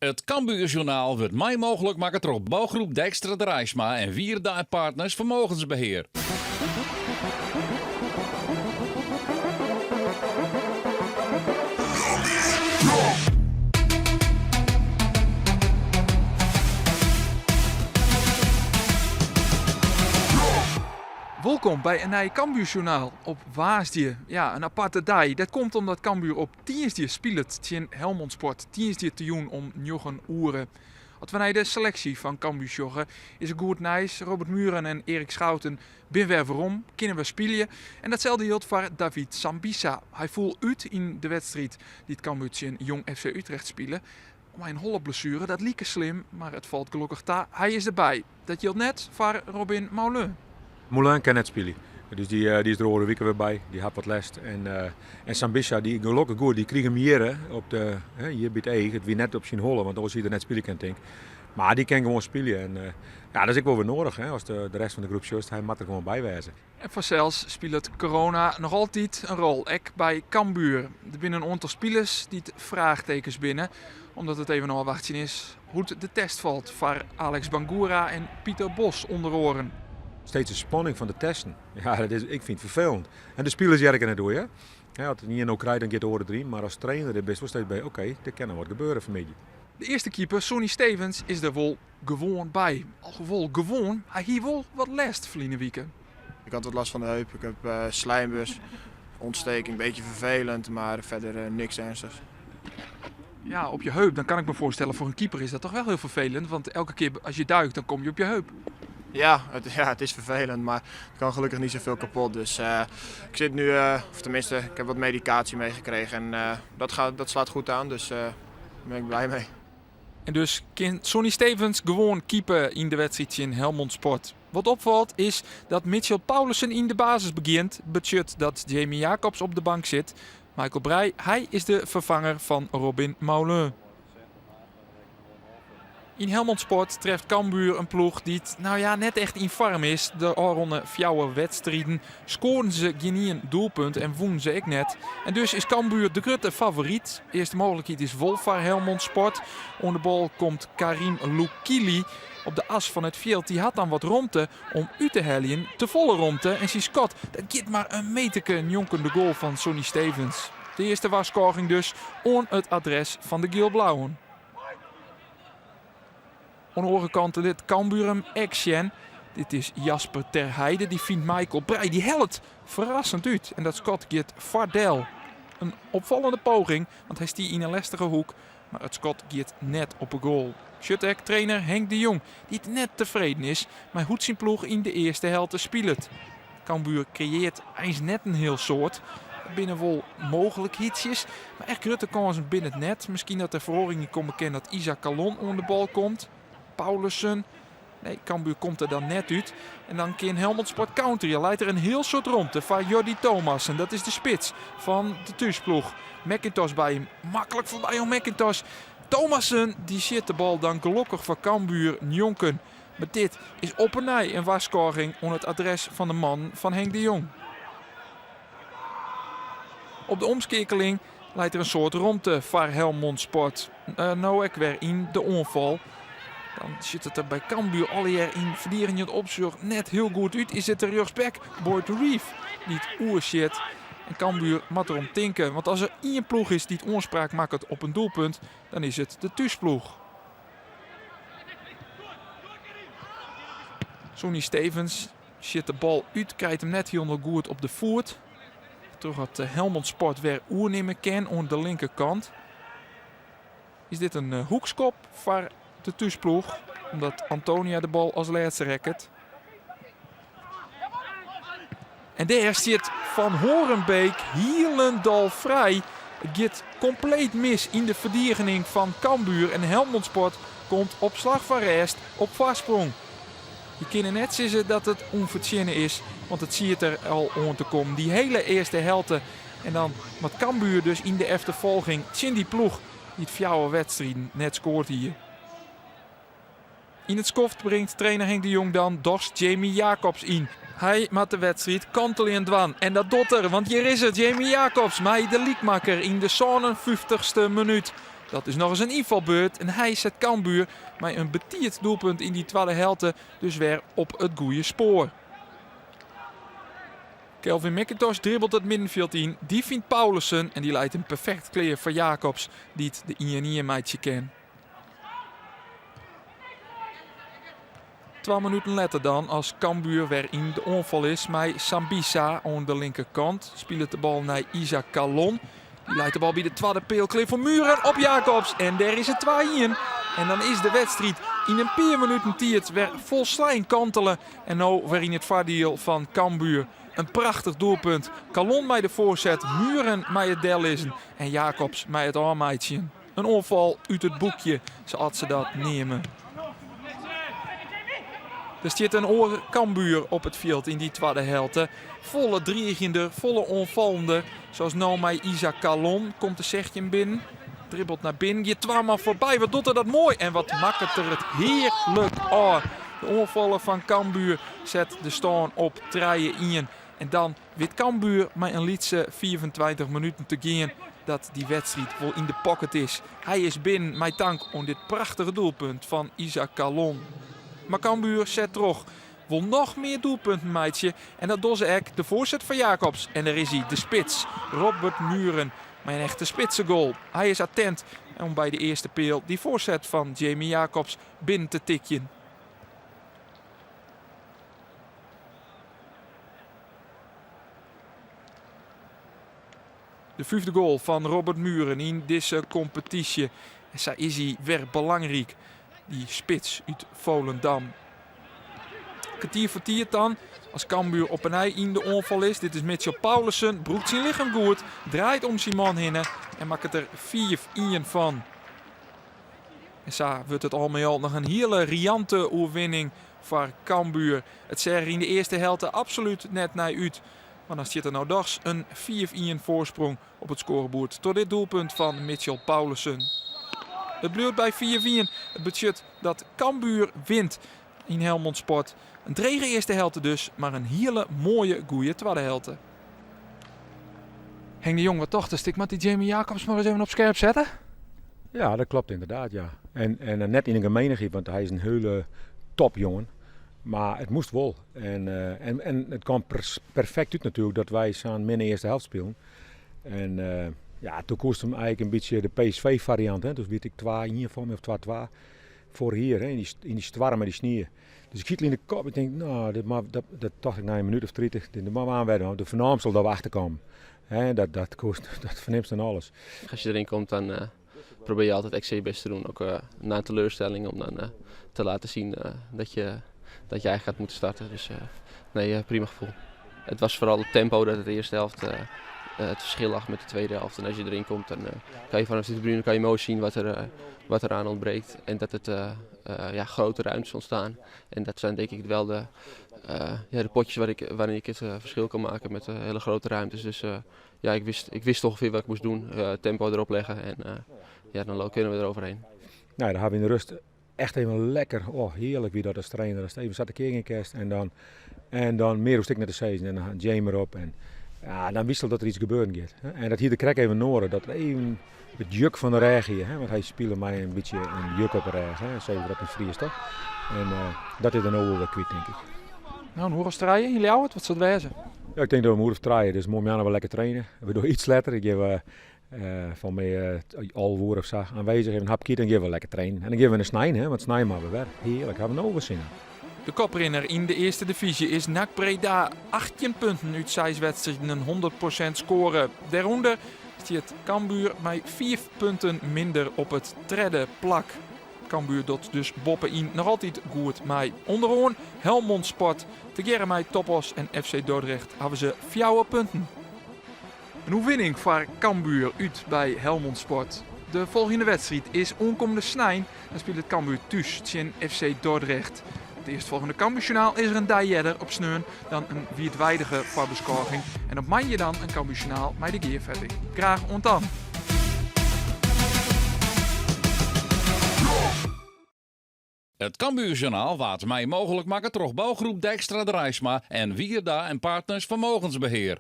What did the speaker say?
Het Cambuurjournaal wordt mij mogelijk maken door bouwgroep Dijkstra Drijsma en Wierda Partners Vermogensbeheer. Welkom bij een nieuw Cambuurjournaal op Waasdje. Ja, een aparte dag. Dat komt omdat Cambuur op Tiensdje speelt tegen Helmond Sport. Tiensdje te doen om 9 uur. Als we naar de selectie van Cambuur joggen, is het goed nice. Robert Muren en Erik Schouten zijn weer waarom, kunnen we spelen. En datzelfde geldt voor David Sambisa. Hij voelt uit in de wedstrijd die het Cambuur tegen Jong FC Utrecht spelen. Maar een holle blessure, dat lieke slim, maar het valt gelukkig ta. Hij is erbij. Dat geldt net voor Robin Moulin. Moulin kan net spelen. Dus die is er over weken weer bij. Die had wat les. En Sambisa, die gelukkig goed, die kreeg hem hier op de hier bij het eigen. Het wie net op zijn hollen, want anders zie je er net spelen kan denk. Maar die kan gewoon spelen. En dat is ook wel weer nodig. Hè, als de rest van de groep just, hij moet er gewoon bij wezen. En vanzelfs speelt corona nog altijd een rol. Ook bij Cambuur. Er binnen een aantal spelers die het vraagtekens binnen. Omdat het even nog wel wachten is hoe de test valt voor Alex Bangura en Pieter Bos onder oren. Steeds de spanning van de testen. Ja, ik vind het vervelend. En de spelers jerken het door, ja. Als het niet in krijgt, dan gaat het over 3. Maar als trainer is wel steeds bij, oké, er kan nog wat gebeuren vanmiddag. De eerste keeper, Sonny Stevens, is er wel gewoon bij. Al gewoon, hij heeft wel wat last verleden weekend. Ik had wat last van de heup, ik heb slijmbus, ontsteking, een beetje vervelend, maar verder niks ernstigs. Ja, op je heup, dan kan ik me voorstellen, voor een keeper is dat toch wel heel vervelend. Want elke keer als je duikt, dan kom je op je heup. Ja, het is vervelend, maar het kan gelukkig niet zoveel kapot. Dus ik zit nu, of tenminste, ik heb wat medicatie meegekregen en dat slaat goed aan, dus daar ben ik blij mee. En dus kan Sonny Stevens gewoon keeper in de wedstrijd in Helmond Sport. Wat opvalt is dat Mitchell Paulussen in de basis begint, budget dat Jamie Jacobs op de bank zit. Michael Breij, hij is de vervanger van Robin Moulin. In Helmond Sport treft Cambuur een ploeg die net echt in vorm is. De ronde 4 wedstrijden scoren ze geen doelpunt en wonnen ze ook net. En dus is Cambuur de grote favoriet. Eerste mogelijkheid is Wolf voor Helmond Sport. Onder de bal komt Karim Loukili op de as van het veld. Die had dan wat romte om uit te hellen. Te volle romte. En zie Scott, dat geeft maar een meterke jonkende goal van Sonny Stevens. De eerste waarschuwing dus on het adres van de Geel-Blauwen. Aan de andere kant dit Cambuur action. Dit is Jasper Terheide. Die vindt Michael Breij. Die helpt verrassend uit. En dat Scott gaat Vardel. Een opvallende poging. Want hij stiet in een lastige hoek. Maar het Scott gaat net op een goal. Shutek trainer Henk de Jong. Die het net tevreden is. Maar hoe zijn ploeg in de eerste helft speelt. Cambuur creëert eens net een heel soort. Binnen wel mogelijkheidjes. Maar echt grote kansen binnen het net. Misschien dat de verhoring niet kon bekennen dat Isaac Calon onder de bal komt. Paulussen. Nee, Cambuur komt er dan net uit. En dan kan Helmond Sport counter. Je leidt er een heel soort rondte van Jordi Thomas. En dat is de spits van de thuisploeg. McIntosh bij hem. Makkelijk voorbij om McIntosh. Thomassen die zit de bal dan gelukkig van Cambuur Njonken. Maar dit is op een waarschuwing onder het adres van de man van Henk de Jong. Op de omschakeling leidt er een soort rondte van Helmond Sport. Nou ik weer in de onval. Dan zit het er bij Cambuur alweer in verdiering het opzorg net heel goed uit. Is het de rechtsback Boyd Reef die het oer zit. En Cambuur moet erom tinken. Want als er één ploeg is die het onspraak maakt op een doelpunt, dan is het de thuisploeg. Sonny Stevens zit de bal uit, krijgt hem net heel goed op de voet. Terug had Helmond Sport weer oernemen kan aan de linkerkant. Is dit een hoekskop voor de thuisploeg, omdat Antonia de bal als laatste rekt. En daar zit Van Horenbeek Hielendal vrij. Het gaat compleet mis in de verdediging van Cambuur. En Helmond Sport komt op slag van rest op voorsprong. Je kan net zeggen dat het onverzinnen is, want het ziet er al aan te komen. Die hele eerste helte. En dan met Cambuur dus in de achtervolging. Tjen die ploeg die het 4 wedstrijden net scoort hier. In het skoft brengt trainer Henk de Jong dan dorst Jamie Jacobs in. Hij maakt de wedstrijd kantelen en dwan. En dat doet er, want hier is het, Jamie Jacobs. Maar de liekmaker in de 50ste minuut. Dat is nog eens een invalbeurt en hij zet Cambuur met een betiert doelpunt in die tweede helft dus weer op het goede spoor. Kelvin McIntosh dribbelt het middenveld in. Die vindt Paulussen en die leidt een perfect clear voor Jacobs die het de 1-1 meidje ken. 12 minuten later dan, als Cambuur weer in de onval is, met Sambisa aan de linkerkant. Speelt de bal naar Isaac Calon. Die leidt de bal bij de tweede peel, Kleef van Muren op Jacobs. En daar is het 2-1. En dan is de wedstrijd in een paar minuten tijd weer vol slijn kantelen. En nou weer in het voordeel van Cambuur. Een prachtig doelpunt. Calon met de voorzet, Muren met het dellissen en Jacobs met het armheidje. Een onval uit het boekje, zoals ze dat nemen. Er zit een oren Cambuur op het veld in die tweede helft. Volle dreigende, volle onvallende. Zoals nou met Isaac Calon komt de zegje binnen. Dribbelt naar binnen, je twaalfmaal voorbij. Wat doet er dat mooi en wat maakt er het heerlijk aan. De onvallen van Cambuur zet de stand op 3-1. En dan wint Cambuur met een lietse 24 minuten te gaan dat die wedstrijd wel in de pocket is. Hij is binnen met dank aan dit prachtige doelpunt van Isaac Calon. Maar Cambuur zet terug. Wil nog meer doelpunten, meidje. En dat doet ze ook de voorzet van Jacobs. En daar is hij, de spits. Robert Muren. Met een echte spitsengoal. Hij is attent om bij de eerste peel die voorzet van Jamie Jacobs binnen te tikjen. De 5e goal van Robert Muren in deze competitie. En zo is hij weer belangrijk. Die spits uit Volendam. Kwartier voor tiert dan. Als Cambuur op een ei in de onval is. Dit is Mitchell Paulussen. Broekt zijn lichaam goed. Draait om Simon heen. En maakt het er 4-1 van. En zo wordt het al met al nog een hele riante overwinning voor Cambuur. Het zag er in de eerste helft absoluut net naar uit. Maar dan zit er nou dags een 4-1 voorsprong op het scorebord. Door dit doelpunt van Mitchell Paulussen. Het blijft bij 4-4. Het betekent dat Cambuur wint in Helmond Sport. Een drege eerste helft dus, maar een hele mooie, goede tweede helft. Henk de Jong, wat toch? Dus ik moet die Jamie Jacobs maar eens even op scherp zetten. Ja, dat klopt inderdaad, ja. En net in een gemeenigheid, want hij is een hele topjongen. Maar het moest wel. En het kwam perfect uit natuurlijk dat wij zo'n min eerste helft spelen. En ja, toen koos hem eigenlijk een beetje de PSV-variant. Dus weet ik 2 hier voor mij of 2-2 voor hier, hè, in die stwarm met die sneeuw. Dus ik schiet in de kop. Ik denk, nou, dat dacht ik na een minuut of 30. De man aanwerden, de vernaamsel dat we achterkomen. Dat verneemt dan alles. Als je erin komt, dan probeer je altijd extra je best te doen. Ook na een teleurstelling, om dan te laten zien dat je eigenlijk gaat moeten starten. Dus nee, prima gevoel. Het was vooral het tempo dat het de eerste helft het verschil lag met de tweede helft. En als je erin komt, dan kan je vanaf de tribune kan je mooi zien wat er aan ontbreekt. En dat het grote ruimtes ontstaan. En dat zijn denk ik wel de potjes waarin ik het verschil kan maken met hele grote ruimtes. Dus ik wist ongeveer wat ik moest doen. Tempo erop leggen en dan kunnen we eroverheen. Nou, dan hebben we in de rust echt even lekker, heerlijk wie dat als trainer. Als even zat de keer in kerst en dan meer hoefde ik naar de season en dan gaat Jamie erop. En ja, dan wisselt dat er iets gebeuren gaat. En dat hier de krek even noorden, dat even het juk van de regie, want hij speelde mij een beetje een juk op de regie, zeker dat in Fries toch. En dat is dan ook wel kwijt, denk ik. Nou, hoe was het rijden? Jullie houden het? Wat zou het wezen? Ja, ik denk dat we moeten draaien, dus morgen wel lekker trainen. We doen iets later. Ik geef van mij al woord of zo aanwezig, even een hapje en geven we lekker trainen. En dan geven we een snijden, want snijden maar we weer. Heerlijk, hebben we nou zin in. De koprenner in de eerste divisie is NAC Breda. 18 punten uit 6 wedstrijden, een 100% scoren. Daaronder zit Cambuur met 4 punten minder op het derde plak. Cambuur doet dus boppen in nog altijd goed met onderaan Helmond Sport. Tegeren met Topos en FC Dordrecht hebben ze 4 punten. Een overwinning voor Cambuur uit bij Helmond Sport. De volgende wedstrijd is aankomende snijn. Dan speelt het Cambuur thuis tegen FC Dordrecht. Het eerstvolgende Cambuurjournaal is er een dag op sneun dan een wijdwijdige voorbeschouwing. En op maandag dan een Cambuurjournaal met de geervetting. Graag ontan. Het Cambuurjournaal waard mij mogelijk maken door bouwgroep Dijkstra de Rijsma en Wierda en Partners Vermogensbeheer.